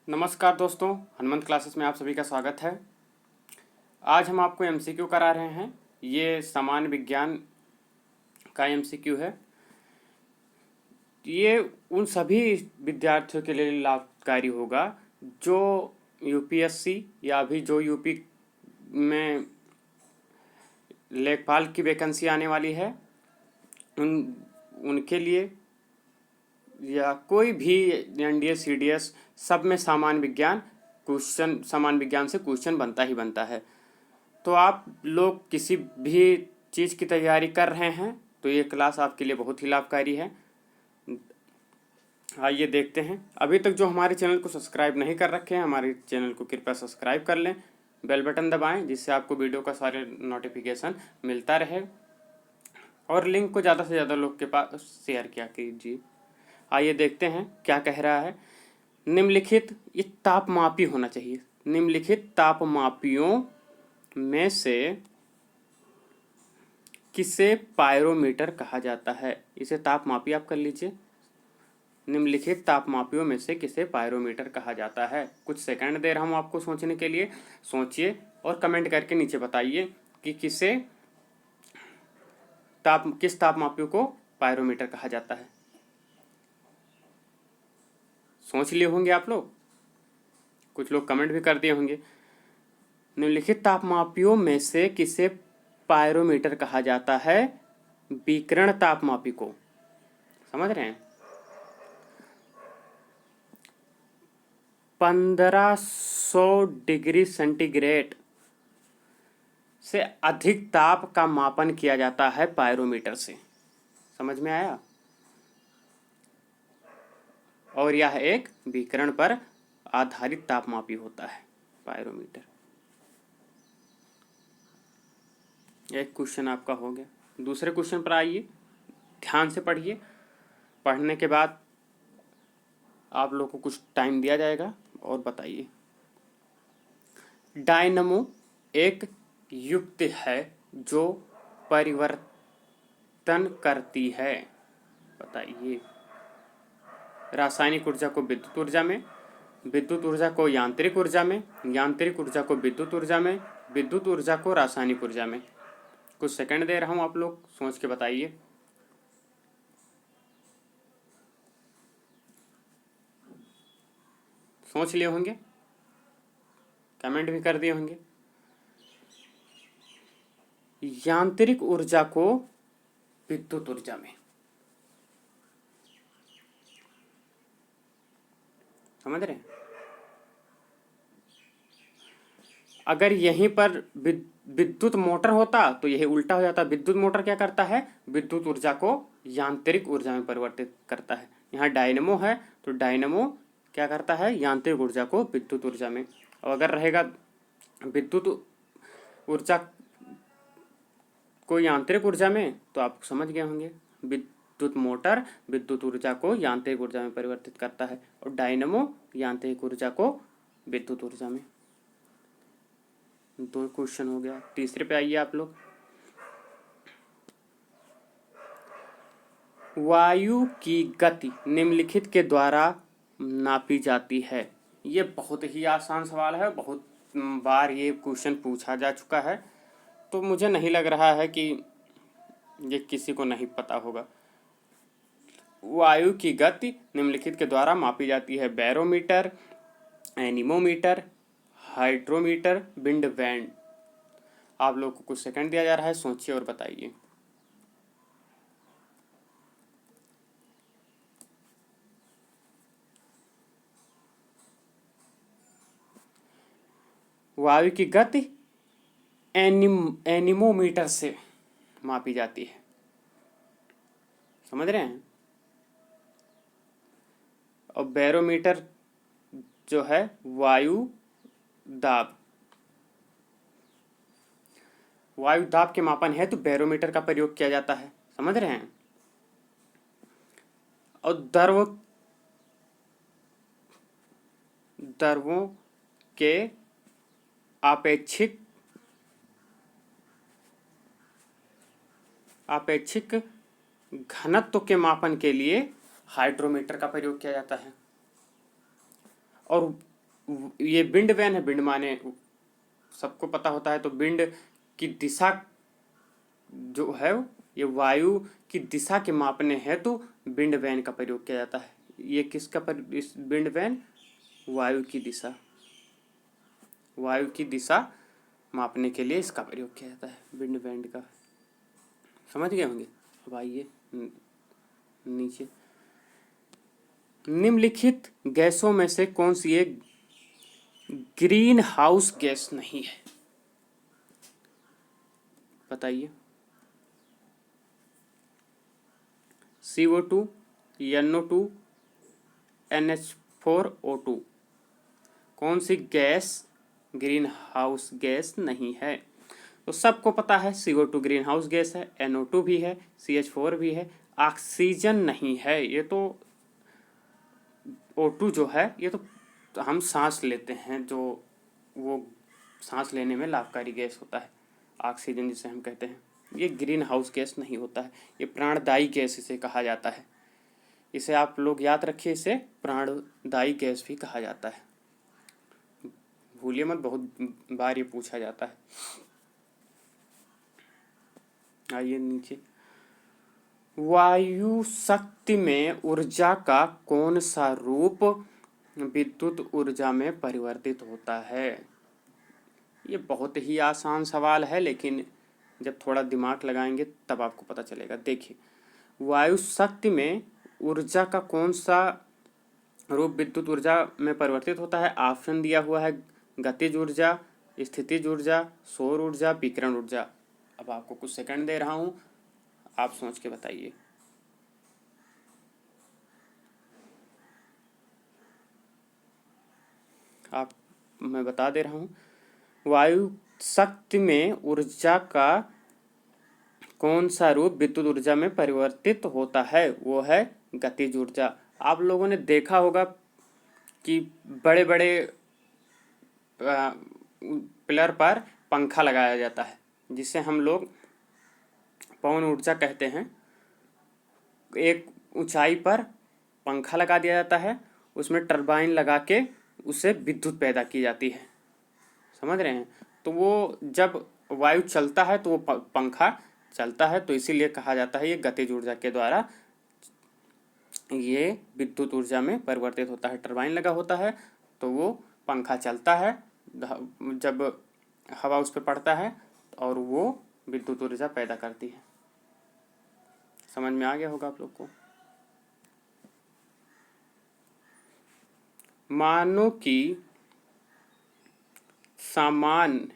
नमस्कार दोस्तों, हनुमंत क्लासेस में आप सभी का स्वागत है। आज हम आपको एमसीक्यू करा रहे हैं। ये सामान्य विज्ञान का एमसीक्यू है। ये उन सभी विद्यार्थियों के लिए लाभकारी होगा जो यूपीएससी या अभी जो यूपी में लेखपाल की वैकेंसी आने वाली है उनके लिए, या कोई भी एनडीए सीडीएस, सब में सामान्य विज्ञान से क्वेश्चन बनता ही बनता है। तो आप लोग किसी भी चीज़ की तैयारी कर रहे हैं तो ये क्लास आपके लिए बहुत ही लाभकारी है। आइए देखते हैं। अभी तक जो हमारे चैनल को सब्सक्राइब नहीं कर रखे हैं, हमारे चैनल को कृपया सब्सक्राइब कर लें, बेल बटन दबाएं जिससे आपको वीडियो का सारे नोटिफिकेशन मिलता रहे, और लिंक को ज़्यादा से ज़्यादा लोग के पास शेयर किया कीजिए। आइए देखते हैं क्या कह रहा है। निम्नलिखित ये तापमापी होना चाहिए। निम्नलिखित तापमापियों में से किसे पायरोमीटर कहा जाता है? इसे तापमापी आप कर लीजिए। निम्नलिखित तापमापियों में से किसे पायरोमीटर कहा जाता है? कुछ सेकंड दे रहा हूँ आपको सोचने के लिए। सोचिए और कमेंट करके नीचे बताइए कि किस तापमापियों को पायरोमीटर कहा जाता है। सोच लिए होंगे आप लोग, कुछ लोग कमेंट भी कर दिए होंगे। निम्नलिखित तापमापियों में से किसे पायरोमीटर कहा जाता है? विकिरण तापमापी को। समझ रहे हैं? 1500 डिग्री सेंटीग्रेड से अधिक ताप का मापन किया जाता है पायरोमीटर से। समझ में आया? और यह एक विकिरण पर आधारित तापमापी होता है पायरोमीटर। एक क्वेश्चन आपका हो गया। दूसरे क्वेश्चन पर आइए, ध्यान से पढ़िए। पढ़ने के बाद आप लोगों को कुछ टाइम दिया जाएगा और बताइए। डायनमो एक युक्ति है जो परिवर्तन करती है। बताइए। रासायनिक ऊर्जा को विद्युत ऊर्जा में, विद्युत ऊर्जा को यांत्रिक ऊर्जा में, यांत्रिक ऊर्जा को विद्युत ऊर्जा में, विद्युत ऊर्जा को रासायनिक ऊर्जा में। कुछ सेकंड दे रहा हूं, आप लोग सोच के बताइए। सोच लिए होंगे, कमेंट भी कर दिए होंगे। यांत्रिक ऊर्जा को विद्युत ऊर्जा में। समझ रहे हैं? अगर यहीं पर विद्युत मोटर होता तो यही उल्टा हो जाता। विद्युत मोटर क्या करता है? विद्युत ऊर्जा को यांत्रिक ऊर्जा में परिवर्तित करता है। यहाँ डायनमो है तो डायनमो क्या करता है? यांत्रिक ऊर्जा को विद्युत ऊर्जा में। और अगर रहेगा विद्युत ऊर्जा को यांत्रिक ऊर्जा में तो आप समझ गए होंगे। विद्युत मोटर विद्युत ऊर्जा को यांत्रिक ऊर्जा में परिवर्तित करता है और डायनमो यांत्रिक ऊर्जा को विद्युत ऊर्जा में। दो क्वेश्चन हो गया। तीसरे पे आइए आप लोग। वायु की गति निम्नलिखित के द्वारा नापी जाती है। ये बहुत ही आसान सवाल है, बहुत बार ये क्वेश्चन पूछा जा चुका है, तो मुझे नहीं लग रहा है कि ये किसी को नहीं पता होगा। वायु की गति निम्नलिखित के द्वारा मापी जाती है। Barometer, anemometer, hydrometer, wind vane. आप लोग को कुछ सेकंड दिया जा रहा है, सोचिए और बताइए। वायु की गति एनीमोमीटर से मापी जाती है। समझ रहे हैं? और बैरोमीटर जो है वायु दाब, वायु दाब के मापन है तो बैरोमीटर का प्रयोग किया जाता है। समझ रहे हैं? और द्रवों के आपेक्षिक घनत्व के मापन के लिए हाइड्रोमीटर का प्रयोग किया जाता है। और ये विंड वैन है। विंड माने सबको पता होता है, तो विंड की दिशा जो है ये वायु की दिशा के मापने हेतु विंड वैन का प्रयोग किया जाता है। ये किसका इस विंड वैन वायु की दिशा, वायु की दिशा मापने के लिए इसका प्रयोग किया जाता है, विंड वैन का। समझ गए होंगे। अब आइए नीचे। निम्नलिखित गैसों में से कौन सी एक ग्रीन हाउस गैस नहीं है? बताइए। CO2, NO2, NH4O2। कौन सी गैस ग्रीन हाउस गैस नहीं है? तो सबको पता है CO2 ग्रीन हाउस गैस है, NO2 भी है, CH4 भी है, ऑक्सीजन नहीं है। ये तो O2 जो है ये तो हम सांस लेते हैं, जो वो सांस लेने में लाभकारी गैस होता है, ऑक्सीजन जिसे हम कहते हैं। ये ग्रीन हाउस गैस नहीं होता है, ये प्राणदायी गैस इसे कहा जाता है। इसे आप लोग याद रखिए, इसे प्राणदायी गैस भी कहा जाता है। भूलिए मत, बहुत बार ये पूछा जाता है। आइए नीचे। वायु शक्ति में ऊर्जा का कौन सा रूप विद्युत ऊर्जा में परिवर्तित होता है? ये बहुत ही आसान सवाल है, लेकिन जब थोड़ा दिमाग लगाएंगे तब आपको पता चलेगा। देखिए, वायु शक्ति में ऊर्जा का कौन सा रूप विद्युत ऊर्जा में परिवर्तित होता है? ऑप्शन दिया हुआ है, गतिज ऊर्जा, स्थितिज ऊर्जा, सौर ऊर्जा, विकिरण ऊर्जा। अब आपको कुछ सेकंड दे रहा हूँ, आप सोच के बताइए। मैं बता दे रहा हूँ। वायु शक्ति में ऊर्जा का कौन सा रूप विद्युत ऊर्जा में परिवर्तित होता है? वो है गतिज ऊर्जा। आप लोगों ने देखा होगा कि बड़े बड़े पिलर पर पंखा लगाया जाता है, जिसे हम लोग पवन ऊर्जा कहते हैं। एक ऊंचाई पर पंखा लगा दिया जाता है, उसमें टरबाइन लगा के उससे विद्युत पैदा की जाती है। समझ रहे हैं? तो वो जब वायु चलता है तो वो पंखा चलता है, तो इसीलिए कहा जाता है ये गतिज ऊर्जा के द्वारा ये विद्युत ऊर्जा में परिवर्तित होता है। टरबाइन लगा होता है तो वो पंखा चलता है, जब हवा उस पर पड़ता है और वो विद्युत ऊर्जा पैदा करती है। समझ में आ गया होगा आप लोग को। मानव की सामान्य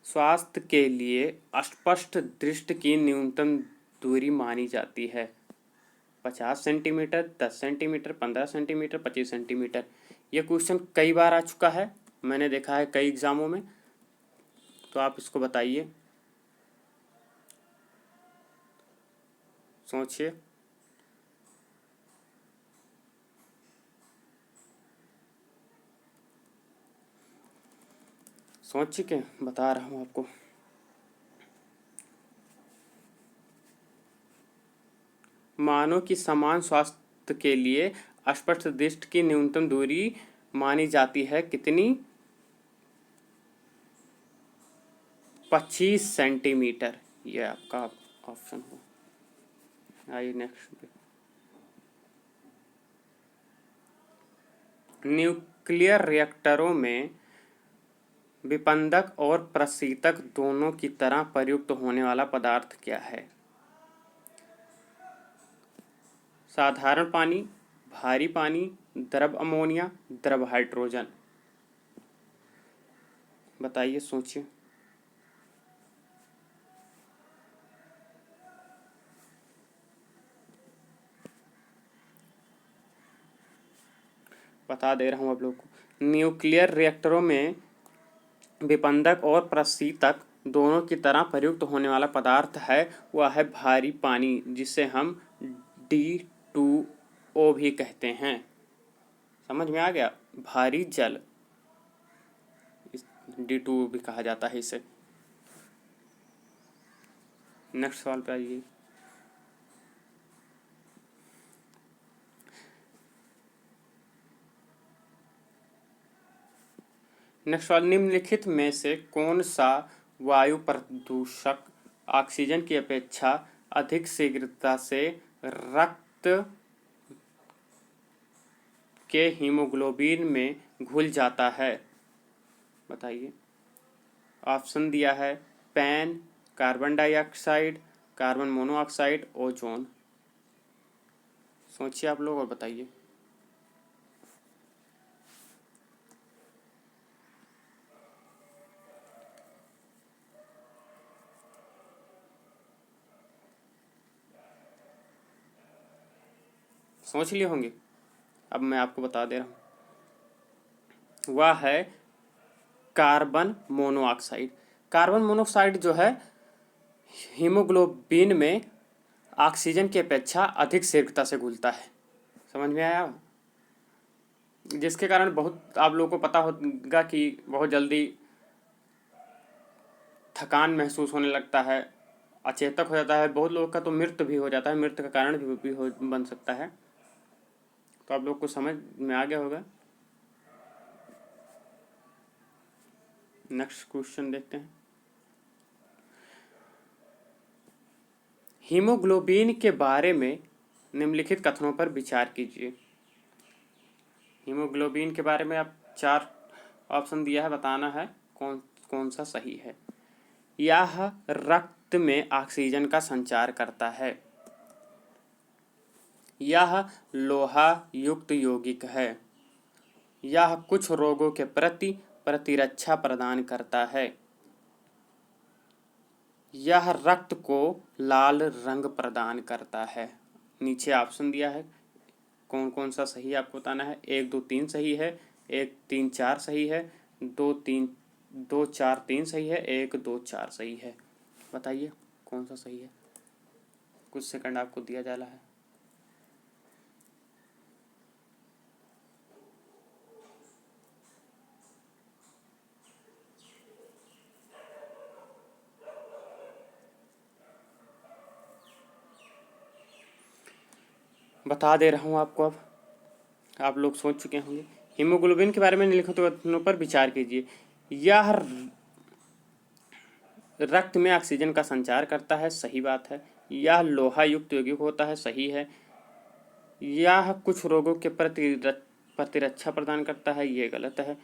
स्वास्थ्य के लिए अस्पष्ट दृष्टि की न्यूनतम दूरी मानी जाती है 50 सेंटीमीटर, 10 सेंटीमीटर, 15 सेंटीमीटर, 25 सेंटीमीटर। ये क्वेश्चन कई बार आ चुका है, मैंने देखा है कई एग्जामों में। तो आप इसको बताइए, सोचिए। सोच के बता रहा हूँ आपको। मानव की समान स्वास्थ्य के लिए अस्पष्ट दृष्टि की न्यूनतम दूरी मानी जाती है कितनी? 25 सेंटीमीटर। ये आपका ऑप्शन हो। आइए नेक्स्ट। न्यूक्लियर रिएक्टरों में विपंदक और प्रशीतक दोनों की तरह प्रयुक्त होने वाला पदार्थ क्या है? साधारण पानी, भारी पानी, द्रव अमोनिया, द्रव हाइड्रोजन। बताइए, सोचिए। बता दे रहा हूँ आप लोग को। न्यूक्लियर रिएक्टरों में विपंदक और प्रशीतक दोनों की तरह प्रयुक्त होने वाला पदार्थ है वह है भारी पानी, जिसे हम D2O भी कहते हैं। समझ में आ गया? भारी जल, D2O भी कहा जाता है इसे। नेक्स्ट सवाल पे आइए। नेक्स्ट सवाल, निम्नलिखित में से कौन सा वायु प्रदूषक ऑक्सीजन की अपेक्षा अधिक शीघ्रता से रक्त के हीमोग्लोबिन में घुल जाता है? बताइए। ऑप्शन दिया है pan, carbon dioxide, carbon monoxide, ozone. सोचिए आप लोग और बताइए। सोच लिए होंगे, अब मैं आपको बता दे रहा हूँ। वह है कार्बन मोनोऑक्साइड। कार्बन मोनोऑक्साइड जो है हीमोग्लोबिन में ऑक्सीजन की अपेक्षा अधिक शीघ्रता से घुलता है। समझ में आया? जिसके कारण बहुत आप लोगों को पता होगा कि बहुत जल्दी थकान महसूस होने लगता है, अचेतक हो जाता है। बहुत लोगों का तो मृत्यु भी हो जाता है, मृत्यु का कारण भी बन सकता है। तो आप लोग को समझ में आ गया होगा। नेक्स्ट क्वेश्चन देखते हैं। हीमोग्लोबिन के बारे में निम्नलिखित कथनों पर विचार कीजिए। हीमोग्लोबिन के बारे में आप 4 ऑप्शन दिया है, बताना है कौन कौन सा सही है। यह रक्त में ऑक्सीजन का संचार करता है। यह लोहा युक्त यौगिक है। यह कुछ रोगों के प्रति प्रतिरक्षा प्रदान करता है। यह रक्त को लाल रंग प्रदान करता है। नीचे ऑप्शन दिया है, कौन कौन सा सही है आपको बताना है। 1 2 3 सही है, 1 3 4 सही है, 2 4 3 सही है, 1 2 4 सही है। बताइए कौन सा सही है। कुछ सेकंड आपको दिया जा रहा है। बता दे रहा हूँ आपको। अब आप लोग सोच चुके होंगे। हीमोग्लोबिन के बारे में निम्नलिखित कथनों पर विचार कीजिए। यह रक्त में ऑक्सीजन का संचार करता है, सही बात है। यह लोहा युक्त यौगिक होता है, सही है। यह कुछ रोगों के प्रति प्रतिरक्षा प्रदान करता है, ये गलत है।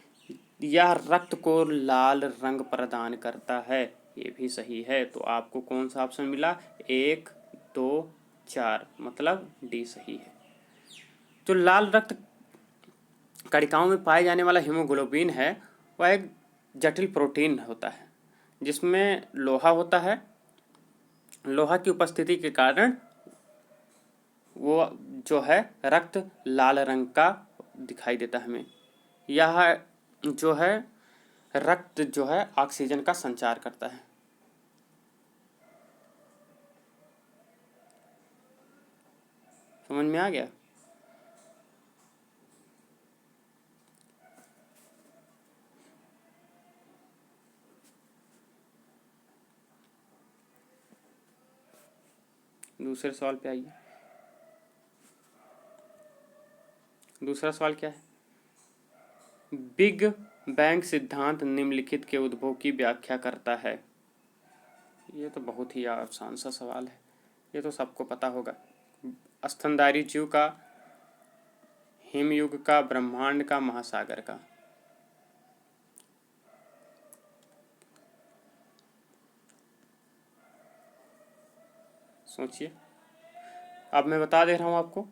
यह रक्त को लाल रंग प्रदान करता है, ये भी सही है। तो आपको कौन सा ऑप्शन मिला? 1 2 4, मतलब डी सही है। जो लाल रक्त कणिकाओं में पाए जाने वाला हीमोग्लोबिन है वह एक जटिल प्रोटीन होता है जिसमें लोहा होता है। लोहा की उपस्थिति के कारण वो जो है रक्त लाल रंग का दिखाई देता है हमें। यह जो है रक्त जो है ऑक्सीजन का संचार करता है। समझ में आ गया? दूसरे सवाल पे आइए। दूसरा सवाल क्या है? बिग बैंग सिद्धांत निम्नलिखित के उद्भव की व्याख्या करता है। ये तो बहुत ही आसान सा सवाल है, ये तो सबको पता होगा। स्तनधारी जीव का, हिमयुग का, ब्रह्मांड का, महासागर का। सोचिए। अब मैं बता दे रहा हूँ आपको।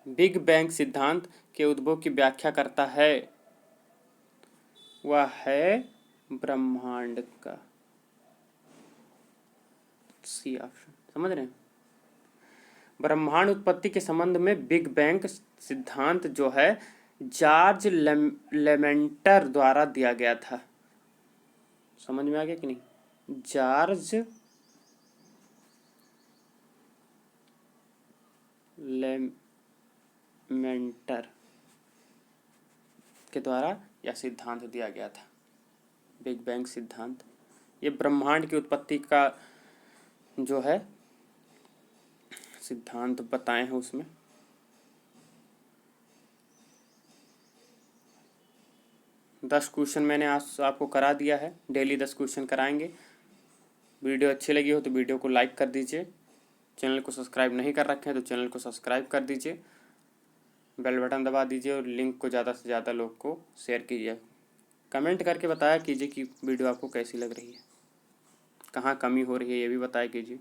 बिग बैंग सिद्धांत के उद्भव की व्याख्या करता है, वह है ब्रह्मांड का। C option. समझ रहे हैं? ब्रह्मांड उत्पत्ति के संबंध में बिग बैंग सिद्धांत जो है जॉर्ज लेमेंटर द्वारा दिया गया था। समझ में आ गया कि नहीं? जॉर्ज लेमेंटर के द्वारा यह सिद्धांत दिया गया था, बिग बैंग सिद्धांत। ये ब्रह्मांड की उत्पत्ति का जो है सिद्धांत बताए हैं उसमें। 10 क्वेश्चन मैंने आज आपको करा दिया है, डेली 10 क्वेश्चन कराएंगे। वीडियो अच्छी लगी हो तो वीडियो को लाइक कर दीजिए। चैनल को सब्सक्राइब नहीं कर रखे हैं तो चैनल को सब्सक्राइब कर दीजिए, बेल बटन दबा दीजिए और लिंक को ज़्यादा से ज़्यादा लोग को शेयर कीजिए। कमेंट करके बताया कीजिए कि वीडियो आपको कैसी लग रही है, कहाँ कमी हो रही है ये भी बताया कीजिए।